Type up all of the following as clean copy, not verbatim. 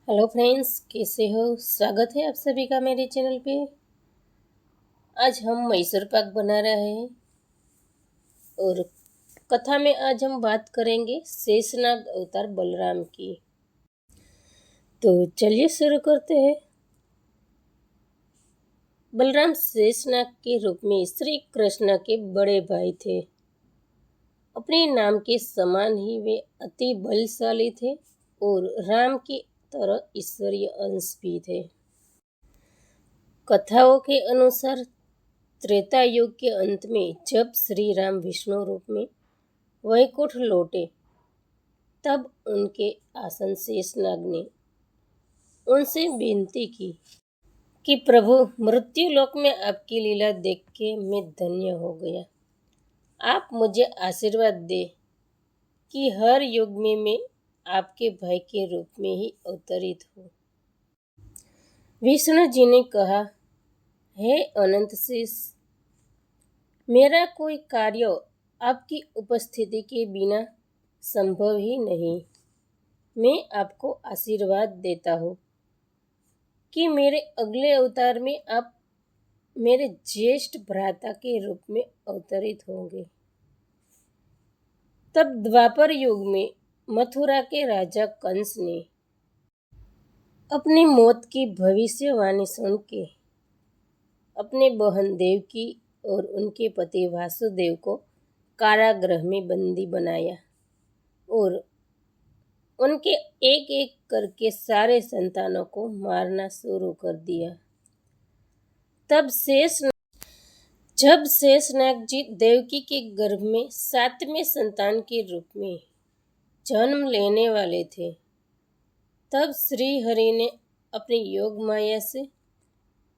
Hello friends, कैसे हो। स्वागत है आप सभी का मेरे चैनल पे। आज हम मैसूर पाक बना रहे हैं और कथा में आज हम बात करेंगे शेषनाग अवतार बलराम की। तो चलिए शुरू करते हैं। बलराम शेषनाग के रूप में श्री कृष्ण के बड़े भाई थे। अपने नाम के समान ही वे अति बलशाली थे और राम की तरह ईश्वरीय अंश भी थे। कथाओं के अनुसार त्रेता युग के अंत में जब श्री राम विष्णु रूप में वैकुंठ लौटे, तब उनके आसन शेषनाग ने उनसे विनती की कि प्रभु, मृत्यु लोक में आपकी लीला देख के मैं धन्य हो गया। आप मुझे आशीर्वाद दे कि हर युग में मैं आपके भाई के रूप में ही अवतरित हूँ। विष्णु जी ने कहा, हे अनंत शेष, मेरा कोई कार्य आपकी उपस्थिति के बिना संभव ही नहीं। मैं आपको आशीर्वाद देता हूँ कि मेरे अगले अवतार में आप मेरे ज्येष्ठ भ्राता के रूप में अवतरित होंगे। तब द्वापर युग में मथुरा के राजा कंस ने अपनी मौत की भविष्यवाणी सुन के अपने बहन देवकी और उनके पति वासुदेव को कारागृह में बंदी बनाया और उनके एक एक करके सारे संतानों को मारना शुरू कर दिया। जब शेषनाग जी देवकी के गर्भ में 7वें संतान के रूप में जन्म लेने वाले थे, तब श्री हरि ने अपनी योग माया से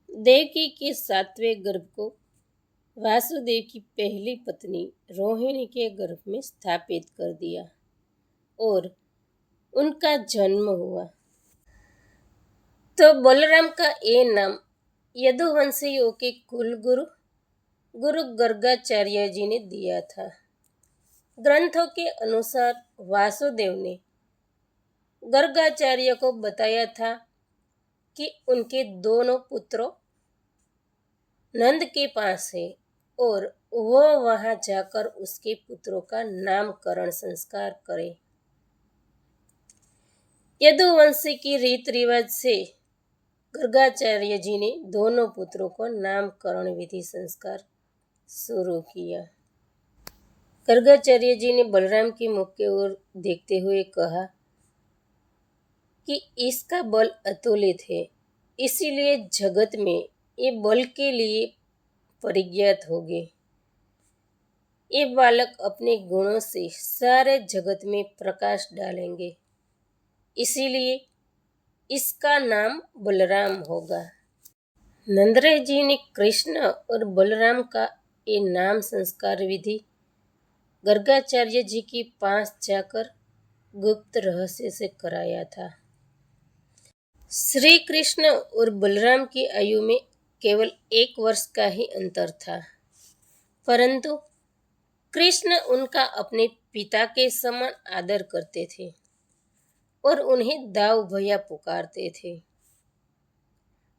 देवकी के 7वें गर्भ को वासुदेव की पहली पत्नी रोहिणी के गर्भ में स्थापित कर दिया और उनका जन्म हुआ। तो बलराम का ये नाम यदुवंशियों के कुलगुरु गुरु गर्गाचार्य जी ने दिया था। ग्रंथों के अनुसार वासुदेव ने गर्गाचार्य को बताया था कि उनके दोनों पुत्रों नंद के पास है और वो वहां जाकर उसके पुत्रों का नामकरण संस्कार करे। यदुवंशी की रीत रिवाज से गर्गाचार्य जी ने दोनों पुत्रों को नामकरण विधि संस्कार शुरू किया। गर्गाचार्य जी ने बलराम के मुख की ओर देखते हुए कहा कि इसका बल अतुलित है, इसीलिए जगत में ये बल के लिए परिज्ञात हो गए। ये बालक अपने गुणों से सारे जगत में प्रकाश डालेंगे, इसीलिए इसका नाम बलराम होगा। नंदराय जी ने कृष्ण और बलराम का ये नाम संस्कार विधि गर्गाचार्य जी के पास जाकर गुप्त रहस्य से कराया था। श्री कृष्ण और बलराम की आयु में केवल 1 वर्ष का ही अंतर था, परंतु कृष्ण उनका अपने पिता के समान आदर करते थे और उन्हें दाऊ भैया पुकारते थे।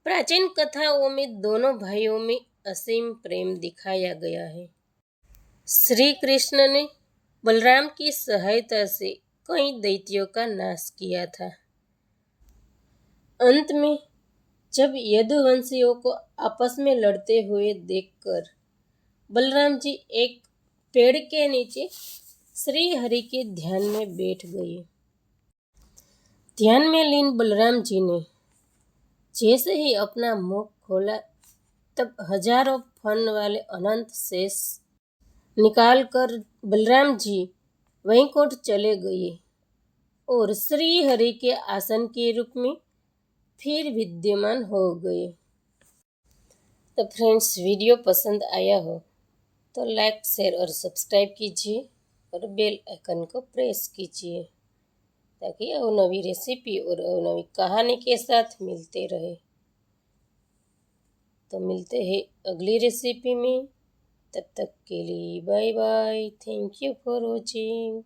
प्राचीन कथाओं में दोनों भाइयों में असीम प्रेम दिखाया गया है। श्री कृष्ण ने बलराम की सहायता से कई दैत्यों का नाश किया था। अंत में जब यदुवंशियों को आपस में लड़ते हुए देखकर बलराम जी एक पेड़ के नीचे श्री हरि के ध्यान में बैठ गए। ध्यान में लीन बलराम जी ने जैसे ही अपना मुख खोला, तब हजारों फन वाले अनंत शेष निकालकर बलराम जी वैकुंठ चले गए और श्री हरि के आसन के रूप में फिर विद्यमान हो गए। तो फ्रेंड्स, वीडियो पसंद आया हो तो लाइक, शेयर और सब्सक्राइब कीजिए और बेल आइकन को प्रेस कीजिए ताकि अवनवी रेसिपी और अवनवी कहानी के साथ मिलते रहे। तो मिलते हैं अगली रेसिपी में, तब तक के लिए bye bye. Thank you for watching.